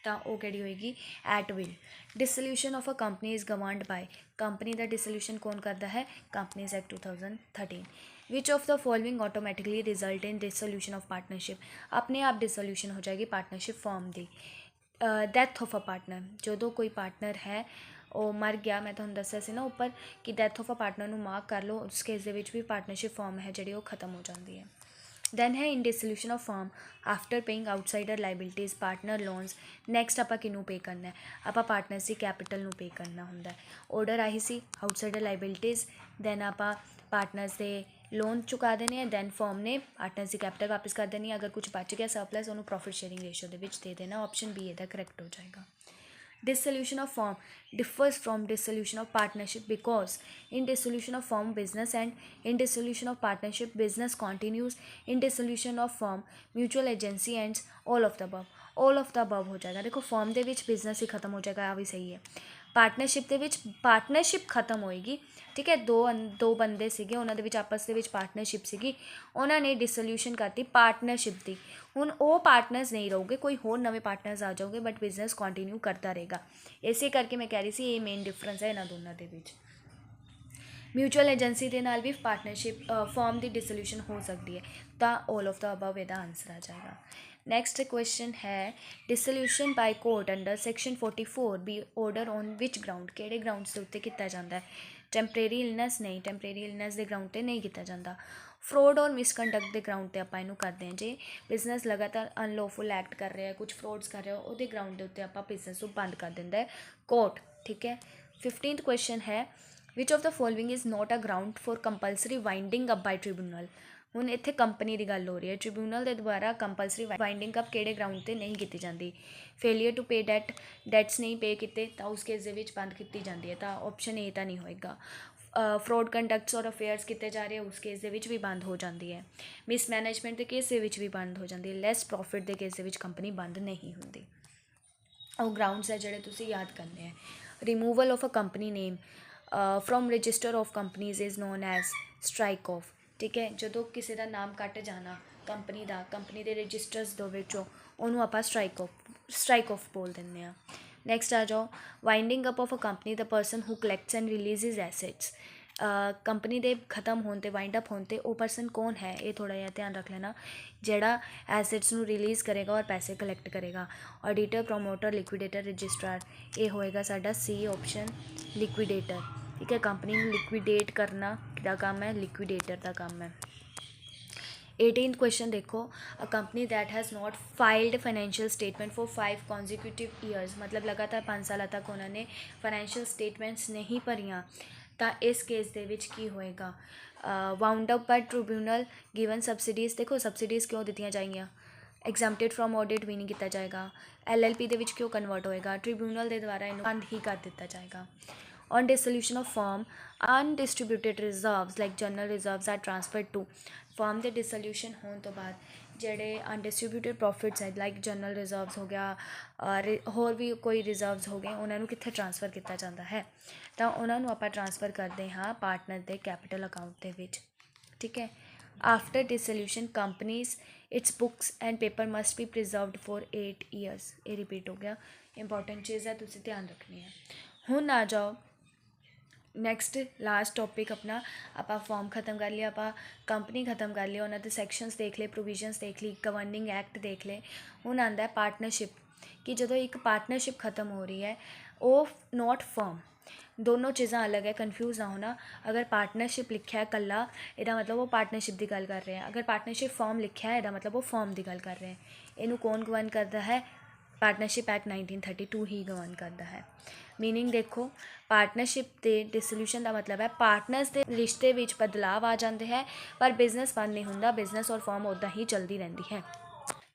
ਤਾਂ ਉਹ ਕਿਹੜੀ ਹੋਏਗੀ, at will. Dissolution of a company is governed by, company ਦਾ ਡਿਸੋਲਿਊਸ਼ਨ ਕੌਣ ਕਰਦਾ ਹੈ, companies act 2013। Which of the following automatically result in dissolution of partnership, ਆਪਣੇ ਆਪ ਡਿਸੋਲਿਊਸ਼ਨ ਹੋ ਜਾਏਗੀ ਪਾਰਟਨਰਸ਼ਿਪ ਫਰਮ ਦੀ। ਡੈਥ ਆਫ ਅ ਪਾਰਟਨਰ, ਜਦੋਂ ਕੋਈ ਪਾਰਟਨਰ ਹੈ ਉਹ ਮਰ ਗਿਆ, ਮੈਂ ਤੁਹਾਨੂੰ ਦੱਸਿਆ ਸੀ ਨਾ ਉੱਪਰ ਕਿ ਡੈਥ ਆਫ ਅ ਪਾਰਟਨਰ ਨੂੰ ਮਾਰਕ ਕਰ ਲਓ, ਉਸ ਕੇਸ ਦੇ ਵਿੱਚ ਵੀ ਪਾਰਟਨਰਸ਼ਿਪ ਫਰਮ ਹੈ ਜਿਹੜੀ ਉਹ ਖਤਮ ਹੋ ਜਾਂਦੀ ਹੈ। ਦੈਨ ਹੈ in dissolution of firm after paying outsider liabilities, partner loans. Next ਆਪਾਂ ਕਿਹਨੂੰ ਪੇ ਕਰਨਾ ਹੈ, ਆਪਾਂ ਪਾਰਟਨਰਸ ਦੀ ਕੈਪੀਟਲ ਨੂੰ ਪੇ ਕਰਨਾ ਹੁੰਦਾ ਹੈ। ਆਰਡਰ ਆਹੀ ਸੀ, ਆਊਟਸਾਈਡਰ ਲਾਇਬਿਲਿਟੀਜ਼, ਦੈਨ ਆਪਾਂ ਪਾਰਟਨਰਸ ਦੇ ਲੋਨ ਚੁਕਾ ਦੇਣੇ ਆ, ਦੈਨ ਫਰਮ ਨੇ ਪਾਰਟਨਰਸ ਦੀ ਕੈਪੀਟਲ ਵਾਪਸ ਕਰ ਦੇਣੀ ਹੈ। ਅਗਰ ਕੁਝ ਬਚ ਗਿਆ ਸਰਪਲਸ, ਉਹਨੂੰ ਪ੍ਰੋਫਿਟ ਸ਼ੇਅਰਿੰਗ ਰੇਸ਼ੋ ਦੇ ਵਿੱਚ ਦੇ ਦੇਣਾ। ਆਪਸ਼ਨ ਬੀ ਇਹਦਾ ਕਰੈਕਟ ਹੋ ਜਾਏਗਾ। Dissolution of firm differs from dissolution of partnership because in dissolution of firm business and in dissolution of partnership business continues, in dissolution of firm mutual agency ends, all of the above। all of the above ਹੋ ਜਾਏਗਾ। ਦੇਖੋ firm ਦੇ ਵਿੱਚ business ਹੀ ਖਤਮ ਹੋ ਜਾਏਗਾ, ਆ ਵੀ ਸਹੀ ਹੈ। ਪਾਰਟਨਰਸ਼ਿਪ ਦੇ ਵਿੱਚ ਪਾਰਟਨਰਸ਼ਿਪ ਖਤਮ ਹੋਏਗੀ। ਠੀਕ ਹੈ, ਦੋ ਬੰਦੇ ਸੀਗੇ, ਉਹਨਾਂ ਦੇ ਵਿੱਚ ਆਪਸ ਦੇ ਵਿੱਚ ਪਾਰਟਨਰਸ਼ਿਪ ਸੀਗੀ, ਉਹਨਾਂ ਨੇ ਡਿਸੋਲਿਊਸ਼ਨ ਕਰਤੀ ਪਾਰਟਨਰਸ਼ਿਪ ਦੀ। ਹੁਣ ਉਹ ਪਾਰਟਨਰਸ ਨਹੀਂ ਰਹੋਗੇ, ਕੋਈ ਹੋਰ ਨਵੇਂ ਪਾਰਟਨਰਸ ਆ ਜਾਓਗੇ, ਬਟ ਬਿਜ਼ਨਸ ਕੰਟੀਨਿਊ ਕਰਦਾ ਰਹੇਗਾ। ਇਸੇ ਕਰਕੇ ਮੈਂ ਕਹਿ ਰਹੀ ਸੀ ਇਹ ਮੇਨ ਡਿਫਰੈਂਸ ਹੈ ਇਹਨਾਂ ਦੋਨਾਂ ਦੇ ਵਿੱਚ। ਮਿਊਚੁਅਲ ਏਜੰਸੀ ਦੇ ਨਾਲ ਵੀ ਪਾਰਟਨਰਸ਼ਿਪ ਫਰਮ ਦੀ ਡਿਸੋਲਿਊਸ਼ਨ ਹੋ ਸਕਦੀ ਹੈ, ਤਾਂ ਆਲ ਆਫ ਦਾ ਅਬਵ ਇਹਦਾ ਆਂਸਰ ਆ ਜਾਏਗਾ। ਨੈਕਸਟ ਕੁਐਸਚਨ ਹੈ dissolution by court under section 44 B order on which ground, ਕਿਹੜੇ ਗਰਾਊਂਡਸ ਦੇ ਉੱਤੇ ਕੀਤਾ ਜਾਂਦਾ ਹੈ। ਟੈਂਪਰੇਰੀ ਇਲਨੈਸ, ਨਹੀਂ, ਟੈਂਪਰੇਰੀ ਇਲਨੈਸ ਦੇ ਗਰਾਊਂਡ 'ਤੇ ਨਹੀਂ ਕੀਤਾ ਜਾਂਦਾ। ਫਰੋਡ ਔਰ ਮਿਸਕੰਡਕਟ ਦੇ ਗਰਾਊਂਡ 'ਤੇ ਆਪਾਂ ਇਹਨੂੰ ਕਰਦੇ ਹਾਂ। ਜੇ ਬਿਜ਼ਨਸ ਲਗਾਤਾਰ ਅਨਲੌਫੁਲ ਐਕਟ ਕਰ ਰਿਹਾ, ਕੁਝ ਫਰੋਡਸ ਕਰ ਰਿਹਾ, ਉਹਦੇ ਗਰਾਊਂਡ ਦੇ ਉੱਤੇ ਆਪਾਂ ਬਿਜ਼ਨਸ ਨੂੰ ਬੰਦ ਕਰ ਦਿੰਦਾ ਹੈ ਕੋਰਟ। ਠੀਕ ਹੈ। 15th ਕੁਐਸਚਨ ਹੈ which of the following is not a ground for compulsory winding up by tribunal. ਹੁਣ ਇੱਥੇ ਕੰਪਨੀ ਦੀ ਗੱਲ ਹੋ ਰਹੀ ਹੈ, ਟ੍ਰਿਬਿਊਨਲ ਦੇ ਦੁਆਰਾ ਕੰਪਲਸਰੀ ਵਾਈਂਡਿੰਗ ਅਪ ਕਿਹੜੇ ਗਰਾਊਂਡ 'ਤੇ ਨਹੀਂ ਕੀਤੀ ਜਾਂਦੀ। ਫੇਲੀਅਰ ਟੂ ਪੇ ਡੈਟਸ ਨਹੀਂ ਪੇ ਕੀਤੇ ਤਾਂ ਉਸ ਕੇਸ ਦੇ ਵਿੱਚ ਬੰਦ ਕੀਤੀ ਜਾਂਦੀ ਹੈ, ਤਾਂ ਆਪਸ਼ਨ ਏ ਤਾਂ ਨਹੀਂ ਹੋਏਗਾ। ਫਰੋਡ ਕੰਡਕਟਸ ਔਰ ਅਫੇਅਰਸ ਕੀਤੇ ਜਾ ਰਹੇ ਉਸ ਕੇਸ ਦੇ ਵਿੱਚ ਵੀ ਬੰਦ ਹੋ ਜਾਂਦੀ ਹੈ। ਮਿਸਮੈਨੇਜਮੈਂਟ ਦੇ ਕੇਸ ਦੇ ਵਿੱਚ ਵੀ ਬੰਦ ਹੋ ਜਾਂਦੀ ਹੈ। ਲੈਸ ਪ੍ਰੋਫਿਟ ਦੇ ਕੇਸ ਦੇ ਵਿੱਚ ਕੰਪਨੀ ਬੰਦ ਨਹੀਂ ਹੁੰਦੀ। ਉਹ ਗਰਾਊਂਡਸ ਹੈ ਜਿਹੜੇ ਤੁਸੀਂ ਯਾਦ ਕਰਨੇ ਹੈ। Removal of a company name from register of companies is known as strike off. ਠੀਕ ਹੈ, ਜਦੋਂ ਕਿਸੇ ਦਾ ਨਾਮ ਕੱਟ ਜਾਣਾ ਕੰਪਨੀ ਦਾ, ਕੰਪਨੀ ਦੇ ਰਜਿਸਟਰਸ ਦੇ ਵਿੱਚੋਂ, ਉਹਨੂੰ ਆਪਾਂ ਸਟ੍ਰਾਈਕ ਆਫ ਬੋਲ ਦਿੰਦੇ ਹਾਂ। ਨੈਕਸਟ ਆ ਜਾਓ, winding up of a company the person who collects and releases assets. Company ਦੇ ਖਤਮ ਹੋਣ 'ਤੇ, ਵਾਈਂਡ ਅਪ ਹੋਣ 'ਤੇ ਉਹ ਪਰਸਨ ਕੌਣ ਹੈ, ਇਹ ਥੋੜ੍ਹਾ ਜਿਹਾ ਧਿਆਨ ਰੱਖ ਲੈਣਾ। ਜਿਹੜਾ ਐਸੈਟਸ ਨੂੰ ਰਿਲੀਜ਼ ਕਰੇਗਾ ਔਰ ਪੈਸੇ ਕਲੈਕਟ ਕਰੇਗਾ। ਆਡੀਟਰ, ਪ੍ਰੋਮੋਟਰ, ਲਿਕੁਇਡੇਟਰ, ਰਜਿਸਟਰਾਰ, ਇਹ ਹੋਏਗਾ ਸਾਡਾ ਸੀ ਆਪਸ਼ਨ, ਲਿਕੁਇਡੇਟਰ। ਠੀਕ ਹੈ, ਕੰਪਨੀ ਨੂੰ ਲਿਕੁਇਡੇਟ ਕਰਨਾ ਕਿਹਦਾ ਕੰਮ ਹੈ, ਲਿਕੁਇਡੇਟਰ ਦਾ ਕੰਮ ਹੈ। 18th ਕੁਐਸਚਨ ਦੇਖੋ, a company that has not filed financial statement for 5 consecutive years, ਮਤਲਬ ਲਗਾਤਾਰ 5 ਸਾਲਾਂ ਤੱਕ ਉਹਨਾਂ ਨੇ ਫਾਈਨੈਂਸ਼ੀਅਲ ਸਟੇਟਮੈਂਟਸ ਨਹੀਂ ਭਰੀਆਂ, ਤਾਂ ਇਸ ਕੇਸ ਦੇ ਵਿੱਚ ਕੀ ਹੋਏਗਾ। ਵਾਊਂਡ up by tribunal given subsidies, ਦੇਖੋ ਸਬਸਿਡੀਜ਼ ਕਿਉਂ ਦਿੱਤੀਆਂ ਜਾਏਗੀਆਂ, ਐਗਜ਼ੈਂਪਟਡ ਫਰੋਮ ਆਡਿਟ ਵੀ ਨਹੀਂ ਕੀਤਾ ਜਾਏਗਾ। LLP ਦੇ ਵਿੱਚ ਕਿਉਂ ਕਨਵਰਟ ਹੋਏਗਾ, ਟ੍ਰਿਬਿਊਨਲ ਦੇ ਦੁਆਰਾ ਇਹਨੂੰ ਬੰਦ ਹੀ ਕਰ ਦਿੱਤਾ ਜਾਏਗਾ। On dissolution of firm, undistributed reserves like general reserves are transferred to firm ਦੇ dissolution ਹੋਣ ਤੋਂ ਬਾਅਦ ਜਿਹੜੇ ਅਨਡਿਸਟਰੀਬਿਊਟਡ ਪ੍ਰੋਫਿਟਸ ਹੈ ਲਾਈਕ ਜਨਰਲ ਰਿਜ਼ਰਵਸ ਹੋ ਗਿਆ, ਹੋਰ ਵੀ ਕੋਈ ਰਿਜ਼ਰਵਸ ਹੋ ਗਏ, ਉਹਨਾਂ ਨੂੰ ਕਿੱਥੇ ਟਰਾਂਸਫਰ ਕੀਤਾ ਜਾਂਦਾ ਹੈ, ਤਾਂ ਉਹਨਾਂ ਨੂੰ ਆਪਾਂ ਟਰਾਂਸਫਰ ਕਰਦੇ ਹਾਂ ਪਾਰਟਨਰ ਦੇ ਕੈਪੀਟਲ ਅਕਾਊਂਟ ਦੇ ਵਿੱਚ। ਠੀਕ ਹੈ। After dissolution companies its books and paper must be preserved for 8 years। ਇਹ ਰਿਪੀਟ ਹੋ ਗਿਆ, ਇੰਪੋਰਟੈਂਟ ਚੀਜ਼ ਹੈ, ਤੁਸੀਂ ਧਿਆਨ ਰੱਖਣੀ ਹੈ। ਹੁਣ ਆ ਜਾਓ ਨੈਕਸਟ ਲਾਸਟ ਟੌਪਿਕ ਆਪਣਾ, ਆਪਾਂ ਫਾਰਮ ख़त्म कर लिया, ਆਪਾਂ ਕੰਪਨੀ ख़त्म कर लिया, ਉਹਨਾਂ ਦੇ ਸੈਕਸ਼ਨਸ ਦੇਖ ਲਏ, ਪ੍ਰੋਵੀਜ਼ਨਸ ਦੇਖ ਲਈ, ਗਵਰਨਿੰਗ ਐਕਟ ਦੇਖ ਲਏ। ਹੁਣ ਆਉਂਦਾ ਹੈ ਪਾਰਟਨਰਸ਼ਿਪ, ਕਿ ਜਦੋਂ ਇੱਕ ਪਾਰਟਨਰਸ਼ਿਪ ख़त्म ਹੋ ਰਹੀ ਹੈ, ਉਹ ਨੋਟ ਫਰਮ, ਦੋਨੋਂ ਚੀਜ਼ਾਂ ਅਲੱਗ ਹੈ, ਕਨਫਿਊਜ਼ ਨਾ ਹੋਣਾ। ਅਗਰ ਪਾਰਟਨਰਸ਼ਿਪ ਲਿਖਿਆ ਹੈ ਇਕੱਲਾ, ਇਹਦਾ ਮਤਲਬ ਉਹ ਪਾਰਟਨਰਸ਼ਿਪ ਦੀ ਗੱਲ ਕਰ ਰਹੇ हैं। ਅਗਰ ਪਾਰਟਨਰਸ਼ਿਪ ਫॉर्म ਲਿਖਿਆ ਹੈ, ਇਹਦਾ ਮਤਲਬ ਉਹ ਫॉर्म ਦੀ ਗੱਲ ਕਰ ਰਹੇ हैं। ਇਹਨੂੰ ਕੌਣ ਗਵਰਨ ਕਰਦਾ ਹੈ, ਪਾਰਟਨਰਸ਼ਿਪ ਐਕਟ 1932 ਹੀ ਗਵਰਨ ਕਰਦਾ ਹੈ। ਮੀਨਿੰਗ ਦੇਖੋ, ਪਾਰਟਨਰਸ਼ਿਪ ਦੇ ਡਿਸੋਲਿਊਸ਼ਨ ਦਾ ਮਤਲਬ ਹੈ ਪਾਰਟਨਰਸ ਦੇ ਰਿਸ਼ਤੇ ਵਿੱਚ ਬਦਲਾਵ ਆ ਜਾਂਦੇ ਹੈ, ਪਰ ਬਿਜ਼ਨਸ ਬੰਦ ਨਹੀਂ ਹੁੰਦਾ, ਬਿਜ਼ਨਸ ਔਰ ਫਰਮ ਉੱਦਾਂ ਹੀ ਚੱਲਦੀ ਰਹਿੰਦੀ ਹੈ।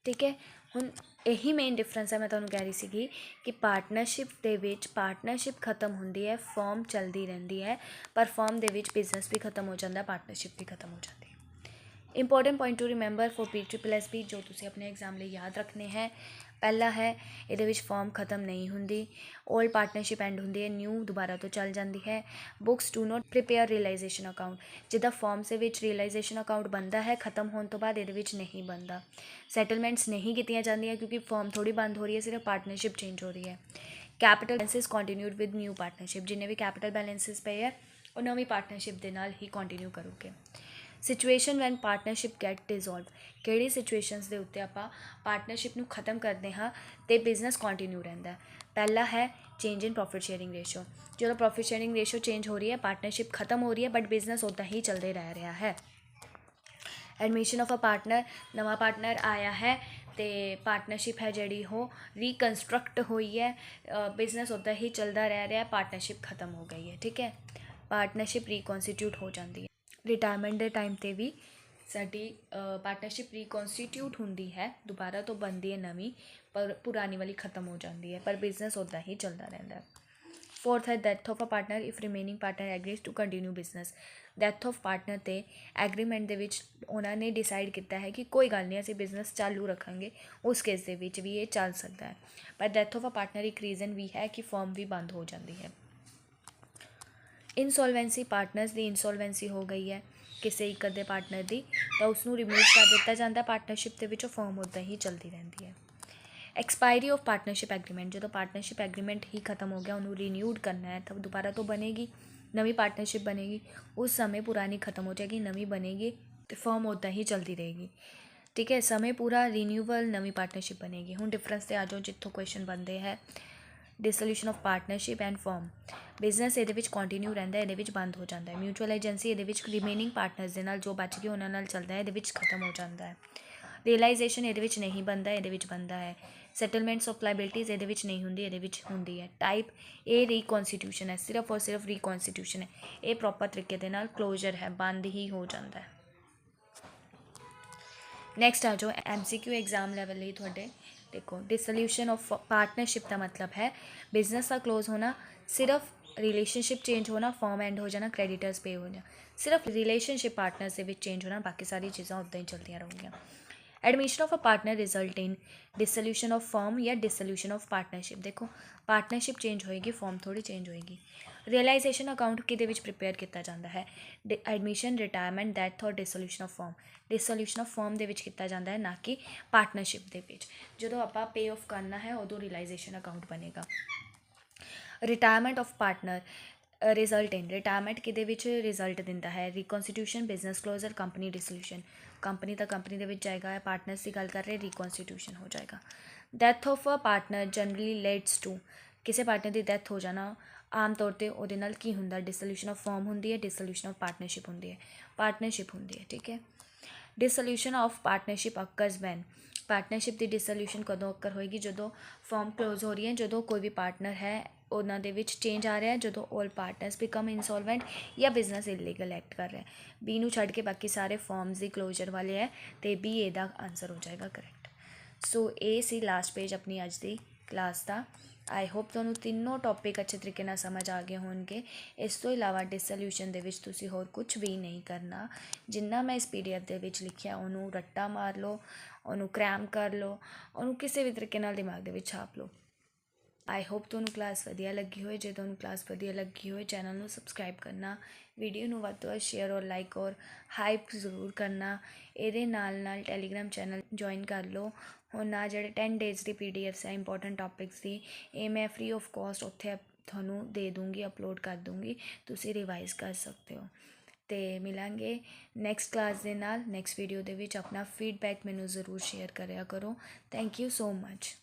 ਠੀਕ ਹੈ, ਹੁਣ ਇਹੀ ਮੇਨ ਡਿਫਰੈਂਸ ਹੈ। ਮੈਂ ਤੁਹਾਨੂੰ ਕਹਿ ਰਹੀ ਸੀਗੀ ਕਿ ਪਾਰਟਨਰਸ਼ਿਪ ਦੇ ਵਿੱਚ ਪਾਰਟਨਰਸ਼ਿਪ ਖਤਮ ਹੁੰਦੀ ਹੈ, ਫਰਮ ਚੱਲਦੀ ਰਹਿੰਦੀ ਹੈ, ਪਰ ਫਰਮ ਦੇ ਵਿੱਚ ਬਿਜ਼ਨਸ ਵੀ ਖਤਮ ਹੋ ਜਾਂਦਾ, ਪਾਰਟਨਰਸ਼ਿਪ ਵੀ ਖਤਮ ਹੋ ਜਾਂਦੀ ਹੈ। Important point to remember for PSSB ਜੋ ਤੁਸੀਂ ਆਪਣੇ ਐਗਜ਼ਾਮ ਲਈ ਯਾਦ ਰੱਖਣੇ ਹੈ। ਪਹਿਲਾ ਹੈ ਇਹਦੇ ਵਿੱਚ ਫਰਮ ਖਤਮ ਨਹੀਂ ਹੁੰਦੀ, ਓਲਡ ਪਾਰਟਨਰਸ਼ਿਪ ਐਂਡ ਹੁੰਦੀ ਹੈ, ਨਿਊ ਦੁਬਾਰਾ ਤੋਂ ਚੱਲ ਜਾਂਦੀ ਹੈ। Books do not prepare realisation account, ਜਿੱਦਾਂ ਫਰਮਸ ਦੇ ਵਿੱਚ ਰਿਅਲਾਈਜੇਸ਼ਨ ਅਕਾਊਂਟ ਬਣਦਾ ਹੈ ਖਤਮ ਹੋਣ ਤੋਂ ਬਾਅਦ, ਇਹਦੇ ਵਿੱਚ ਨਹੀਂ ਬਣਦਾ। ਸੈਟਲਮੈਂਟਸ ਨਹੀਂ ਕੀਤੀਆਂ ਜਾਂਦੀਆਂ ਕਿਉਂਕਿ ਫਰਮ ਥੋੜੀ ਬੰਦ ਹੋ ਰਹੀ ਹੈ, ਸਿਰਫ ਪਾਰਟਨਰਸ਼ਿਪ ਚੇਂਜ ਹੋ ਰਹੀ ਹੈ। Capital balances continued with new partnership, ਜਿੰਨੇ ਵੀ ਕੈਪੀਟਲ ਬੈਲੈਂਸਿਸ ਪਏ ਹੈ ਉਹ ਨਵੀਂ ਪਾਰਟਨਰਸ਼ਿਪ ਦੇ ਨਾਲ ਹੀ ਕੰਟੀਨਿਊ ਕਰੋਗੇ। Situation van partnership get dissolve, ਕਿਹੜੀ ਸਿਚੁਏਸ਼ਨਸ ਦੇ ਉੱਤੇ ਆਪਾਂ ਪਾਰਟਨਰਸ਼ਿਪ ਨੂੰ ਖਤਮ ਕਰਦੇ ਹਾਂ ਤੇ ਬਿਜ਼ਨਸ ਕੰਟੀਨਿਊ ਰਹਿੰਦਾ। ਪਹਿਲਾ ਹੈ ਚੇਂਜ ਇਨ ਪ੍ਰੋਫਿਟ ਸ਼ੇਅਰਿੰਗ ਰੇਸ਼ੋ, ਜਦੋਂ ਪ੍ਰੋਫਿਟ ਸ਼ੇਅਰਿੰਗ ਰੇਸ਼ੋ ਚੇਂਜ ਹੋ ਰਹੀ ਹੈ, ਪਾਰਟਨਰਸ਼ਿਪ ਖਤਮ ਹੋ ਰਹੀ ਹੈ ਬਟ ਬਿਜ਼ਨਸ ਉੱਦਾਂ ਹੀ ਚੱਲਦੇ ਰਹਿ ਰਿਹਾ ਹੈ। ਐਡਮਿਸ਼ਨ ਆਫ ਅ ਪਾਰਟਨਰ, ਨਵਾਂ ਪਾਰਟਨਰ ਆਇਆ ਹੈ ਤੇ ਪਾਰਟਨਰਸ਼ਿਪ ਹੈ ਜਿਹੜੀ ਉਹ ਰੀਕਨਸਟਰਕਟ ਹੋਈ ਹੈ, ਬਿਜ਼ਨਸ ਉੱਦਾਂ ਹੀ ਚੱਲਦਾ ਰਹਿ ਰਿਹਾ, ਪਾਰਟਨਰਸ਼ਿਪ ਖਤਮ ਹੋ ਗਈ ਹੈ। ਠੀਕ ਹੈ, ਪਾਰਟਨਰਸ਼ਿਪ ਰੀਕਨਸਟੀਟਿਊਟ ਹੋ ਜਾਂਦੀ ਹੈ। ਰਿਟਾਇਰਮੈਂਟ ਦੇ ਟਾਈਮ 'ਤੇ ਵੀ ਸਾਡੀ ਪਾਰਟਨਰਸ਼ਿਪ ਰੀਕਨਸਟੀਟਿਊਟ ਹੁੰਦੀ ਹੈ, ਦੁਬਾਰਾ ਤੋਂ ਬਣਦੀ ਹੈ ਨਵੀਂ, ਪਰ ਪੁਰਾਣੀ ਵਾਲੀ ਖਤਮ ਹੋ ਜਾਂਦੀ ਹੈ, ਪਰ ਬਿਜ਼ਨਸ ਉੱਦਾਂ ਹੀ ਚੱਲਦਾ ਰਹਿੰਦਾ। ਫੋਰਥ ਹੈ death of a partner if remaining partner agrees to continue business, death of partner 'ਤੇ ਐਗਰੀਮੈਂਟ ਦੇ ਵਿੱਚ ਉਹਨਾਂ ਨੇ ਡਿਸਾਈਡ ਕੀਤਾ ਹੈ ਕਿ ਕੋਈ ਗੱਲ ਨਹੀਂ ਅਸੀਂ ਬਿਜ਼ਨਸ ਚਾਲੂ ਰੱਖਾਂਗੇ, ਉਸ ਕੇਸ ਦੇ ਵਿੱਚ ਵੀ ਇਹ ਚੱਲ ਸਕਦਾ ਹੈ। ਪਰ ਡੈਥ ਆਫ ਅ ਪਾਰਟਨਰ ਇੱਕ ਰੀਜ਼ਨ ਵੀ ਹੈ ਕਿ ਫਰਮ ਵੀ ਬੰਦ ਹੋ ਜਾਂਦੀ ਹੈ। ਇਨਸੋਲਵੈਂਸੀ, ਪਾਰਟਨਰਸ ਦੀ ਇਨਸੋਲਵੈਂਸੀ ਹੋ ਗਈ ਹੈ ਕਿਸੇ ਇੱਕ ਅੱਧੇ ਪਾਰਟਨਰ ਦੀ, ਤਾਂ ਉਸਨੂੰ ਰਿਮੂਵ ਕਰ ਦਿੱਤਾ ਜਾਂਦਾ ਪਾਰਟਨਰਸ਼ਿਪ ਦੇ ਵਿੱਚੋਂ, ਫਰਮ ਉੱਦਾਂ ਹੀ ਚੱਲਦੀ ਰਹਿੰਦੀ ਹੈ। ਐਕਸਪਾਇਰੀ ਆਫ ਪਾਰਟਨਰਸ਼ਿਪ ਐਗਰੀਮੈਂਟ, ਜਦੋਂ ਪਾਰਟਨਰਸ਼ਿਪ ਐਗਰੀਮੈਂਟ ਹੀ ਖਤਮ ਹੋ ਗਿਆ, ਉਹਨੂੰ ਰੀਨਿਊਡ ਕਰਨਾ ਹੈ ਤਾਂ ਦੁਬਾਰਾ ਤੋਂ ਬਣੇਗੀ, ਨਵੀਂ ਪਾਰਟਨਰਸ਼ਿਪ ਬਣੇਗੀ, ਉਸ ਸਮੇਂ ਪੁਰਾਣੀ ਖਤਮ ਹੋ ਜਾਏਗੀ, ਨਵੀਂ ਬਣੇਗੀ ਤੇ ਫਰਮ ਉੱਦਾਂ ਹੀ ਚੱਲਦੀ ਰਹੇਗੀ। ਠੀਕ ਹੈ, ਸਮੇਂ ਪੂਰਾ, ਰੀਨਿਊਵਲ, ਨਵੀਂ ਪਾਰਟਨਰਸ਼ਿਪ ਬਣੇਗੀ। ਹੁਣ ਡਿਫਰੈਂਸ 'ਤੇ ਆ ਜਾਓ ਜਿੱਥੋਂ ਕੁਐਸਚਨ ਬਣਦੇ ਹੈ। Dissolution of partnership and firm, business ਇਹਦੇ ਵਿੱਚ ਕੰਟੀਨਿਊ ਰਹਿੰਦਾ, ਇਹਦੇ ਵਿੱਚ ਬੰਦ ਹੋ ਜਾਂਦਾ ਹੈ। ਮਿਊਚੁਅਲ ਏਜੰਸੀ ਇਹਦੇ ਵਿੱਚ ਰਿਮੇਨਿੰਗ ਪਾਰਟਨਰਸ ਦੇ ਨਾਲ ਜੋ ਬਚ ਗਏ ਉਹਨਾਂ ਨਾਲ ਚੱਲਦਾ ਹੈ, ਇਹਦੇ ਵਿੱਚ ਖਤਮ ਹੋ ਜਾਂਦਾ ਹੈ। ਰਿਅਲਾਈਜੇਸ਼ਨ ਇਹਦੇ ਵਿੱਚ ਨਹੀਂ ਬਣਦਾ, ਇਹਦੇ ਵਿੱਚ ਬਣਦਾ ਹੈ। ਸੈਟਲਮੈਂਟਸ ਆਫ ਲਾਇਬਿਲਿਟੀਜ਼ ਇਹਦੇ ਵਿੱਚ ਨਹੀਂ ਹੁੰਦੀ, ਇਹਦੇ ਵਿੱਚ ਹੁੰਦੀ ਹੈ। ਟਾਈਪ ਇਹ ਰੀਕਨਸਟੀਟਿਊਸ਼ਨ ਹੈ, ਸਿਰਫ ਔਰ ਸਿਰਫ ਰੀਕਨਸਟੀਟਿਊਸ਼ਨ ਹੈ, ਇਹ ਪ੍ਰੋਪਰ ਤਰੀਕੇ ਦੇ ਨਾਲ ਕਲੋਜ਼ਰ ਹੈ, ਬੰਦ ਹੀ ਹੋ ਜਾਂਦਾ ਹੈ। ਨੈਕਸਟ ਆ ਜਾਓ MCQ ਐਗਜ਼ਾਮ ਲੈਵਲ ਲਈ ਤੁਹਾਡੇ। ਦੇਖੋ, ਡਿਸੋਲਿਊਸ਼ਨ ਆਫ ਪਾਰਟਨਰਸ਼ਿਪ ਦਾ ਮਤਲਬ ਹੈ ਬਿਜ਼ਨਸ ਦਾ ਕਲੋਜ਼ ਹੋਣਾ, ਸਿਰਫ ਰਿਲੇਸ਼ਨਸ਼ਿਪ ਚੇਂਜ ਹੋਣਾ, ਫਰਮ ਐਂਡ ਹੋ ਜਾਣਾ, ਕ੍ਰੈਡੀਟਰਸ ਪੇ ਹੋ ਜਾਣਾ, ਸਿਰਫ ਰਿਲੇਸ਼ਨਸ਼ਿਪ ਪਾਰਟਨਰਸ ਦੇ ਵਿੱਚ ਚੇਂਜ ਹੋਣਾ, ਬਾਕੀ ਸਾਰੀ ਚੀਜ਼ਾਂ ਉੱਦਾਂ ਹੀ ਚੱਲਦੀਆਂ ਰਹੂਗੀਆਂ। Admission of a partner result in dissolution of firm ਜਾਂ ਡਿਸੋਲਿਊਸ਼ਨ ਆਫ ਪਾਰਟਨਰਸ਼ਿਪ। ਦੇਖੋ, ਪਾਰਟਨਰਸ਼ਿਪ ਚੇਂਜ ਹੋਏਗੀ, ਫਰਮ ਥੋੜੀ ਚੇਂਜ ਹੋਏਗੀ। ਰਿਅਲਾਈਜੇਸ਼ਨ ਅਕਾਊਂਟ ਕਿਹਦੇ ਵਿੱਚ ਪ੍ਰਿਪੇਅਰ ਕੀਤਾ ਜਾਂਦਾ ਹੈ? ਐਡਮਿਸ਼ਨ, ਰਿਟਾਇਰਮੈਂਟ, ਡੈਥ ਔਰ ਡਿਸੋਲਿਊਸ਼ਨ ਆਫ ਫਰਮ। ਡਿਸੋਲਿਊਸ਼ਨ ਆਫ ਫਰਮ ਦੇ ਵਿੱਚ ਕੀਤਾ ਜਾਂਦਾ ਹੈ, ਨਾ ਕਿ ਪਾਰਟਨਰਸ਼ਿਪ ਦੇ ਵਿੱਚ। ਜਦੋਂ ਆਪਾਂ ਪੇ ਆਫ ਕਰਨਾ ਹੈ ਉਦੋਂ ਰਿਅਲਾਈਜੇਸ਼ਨ ਅਕਾਊਂਟ ਬਣੇਗਾ। Retirement of partner result in, retirement ਕਿਹਦੇ ਵਿੱਚ ਰਿਜ਼ਲਟ ਦਿੰਦਾ ਹੈ? ਰੀਕਨਸਟੀਟਿਊਸ਼ਨ, ਬਿਜ਼ਨਸ ਕਲੋਜ਼ਰ, ਕੰਪਨੀ ਡਿਸੋਲਿਊਸ਼ਨ। ਕੰਪਨੀ ਤਾਂ ਕੰਪਨੀ ਦੇ ਵਿੱਚ ਜਾਏਗਾ, ਪਾਰਟਨਰਸ ਦੀ ਗੱਲ ਕਰ ਰਹੇ, ਰੀਕਨਸਟੀਟਿਊਸ਼ਨ ਹੋ ਜਾਏਗਾ। Death of a partner generally leads to, ਕਿਸੇ ਪਾਰਟਨਰ ਦੀ ਡੈਥ ਹੋ ਜਾਣਾ ਆਮ ਤੌਰ 'ਤੇ ਉਹਦੇ ਨਾਲ ਕੀ ਹੁੰਦਾ? ਡਿਸੋਲਿਊਸ਼ਨ ਆਫ ਫਰਮ ਹੁੰਦੀ ਹੈ, ਡਿਸੋਲਿਊਸ਼ਨ ਆਫ ਪਾਰਟਨਰਸ਼ਿਪ ਹੁੰਦੀ ਹੈ, ਪਾਰਟਨਰਸ਼ਿਪ ਹੁੰਦੀ ਹੈ। ਠੀਕ ਹੈ, dissolution of partnership occurs when, partnership ਦੀ ਡਿਸੋਲਿਊਸ਼ਨ ਕਦੋਂ ਅਕਰ ਹੋਏਗੀ? ਜਦੋਂ ਫਰਮ ਕਲੋਜ਼ ਹੋ ਰਹੀ ਹੈ, ਜਦੋਂ ਕੋਈ ਵੀ ਪਾਰਟਨਰ ਹੈ ਉਹਨਾਂ ਦੇ ਵਿੱਚ ਚੇਂਜ ਆ ਰਿਹਾ, ਜਦੋਂ ਆਲ ਪਾਰਟਨਰਸ ਬਿਕਮ ਇਨਸੋਲਵੈਂਟ, ਜਾਂ ਬਿਜ਼ਨਸ ਇਲੀਗਲ ਐਕਟ ਕਰ ਰਿਹਾ। ਬੀ ਨੂੰ ਛੱਡ ਕੇ ਬਾਕੀ ਸਾਰੇ ਫਰਮਸ ਦੀ ਕਲੋਜ਼ਰ ਵਾਲੇ ਹੈ, ਤੇ ਬੀ ਇਹਦਾ ਆਨਸਰ ਹੋ ਜਾਏਗਾ ਕਰੈਕਟ। ਸੋ ਇਹ ਸੀ ਲਾਸਟ ਪੇਜ ਆਪਣੀ ਅੱਜ ਦੀ ਕਲਾਸ ਦਾ। ਆਈ ਹੋਪ ਤੁਹਾਨੂੰ ਤਿੰਨੋਂ ਟੌਪਿਕ ਅੱਛੇ ਤਰੀਕੇ ਨਾਲ ਸਮਝ ਆ ਗਏ ਹੋਣਗੇ। ਇਸ ਤੋਂ ਇਲਾਵਾ ਡਿਸੋਲਿਊਸ਼ਨ ਦੇ ਵਿੱਚ ਤੁਸੀਂ ਹੋਰ ਕੁਝ ਵੀ ਨਹੀਂ ਕਰਨਾ, ਜਿੰਨਾ ਮੈਂ ਇਸ PDF ਦੇ ਵਿੱਚ ਲਿਖਿਆ ਉਹਨੂੰ ਰੱਟਾ ਮਾਰ ਲਓ, ਉਹਨੂੰ ਕ੍ਰੈਮ ਕਰ ਲਓ, ਉਹਨੂੰ ਕਿਸੇ ਵੀ ਤਰੀਕੇ ਨਾਲ ਦਿਮਾਗ ਦੇ ਵਿੱਚ ਛਾਪ ਲਓ। ਆਈ ਹੋਪ ਤੁਹਾਨੂੰ ਕਲਾਸ ਵਧੀਆ ਲੱਗੀ ਹੋਏ। ਜੇ ਤੁਹਾਨੂੰ ਕਲਾਸ ਵਧੀਆ ਲੱਗੀ ਹੋਏ, ਚੈਨਲ ਨੂੰ ਸਬਸਕ੍ਰਾਈਬ ਕਰਨਾ, ਵੀਡੀਓ ਨੂੰ ਵੱਧ ਤੋਂ ਵੱਧ ਸ਼ੇਅਰ ਔਰ ਲਾਈਕ ਔਰ ਹਾਈਪ ਜ਼ਰੂਰ ਕਰਨਾ। ਇਹਦੇ ਨਾਲ ਨਾਲ ਟੈਲੀਗ੍ਰਾਮ ਚੈਨਲ ਜੁਆਇਨ ਕਰ ਲਓ। ਹੁਣ ਆ ਜਿਹੜੇ 10 ਡੇਜ਼ ਦੀ PDFs ਹੈ ਇੰਪੋਰਟੈਂਟ ਟੌਪਿਕਸ ਦੀ, ਇਹ ਮੈਂ ਫ੍ਰੀ ਆਫ ਕੋਸਟ ਉੱਥੇ ਤੁਹਾਨੂੰ ਦੇ ਦੂੰਗੀ, ਅਪਲੋਡ ਕਰ ਦੂੰਗੀ, ਤੁਸੀਂ ਰਿਵਾਈਜ਼ ਕਰ ਸਕਦੇ ਹੋ। ਅਤੇ ਮਿਲਾਂਗੇ ਨੈਕਸਟ ਕਲਾਸ ਦੇ ਨਾਲ, ਨੈਕਸਟ ਵੀਡੀਓ ਦੇ ਵਿੱਚ। ਆਪਣਾ ਫੀਡਬੈਕ ਮੈਨੂੰ ਜ਼ਰੂਰ ਸ਼ੇਅਰ ਕਰਿਆ ਕਰੋ। Thank you so much.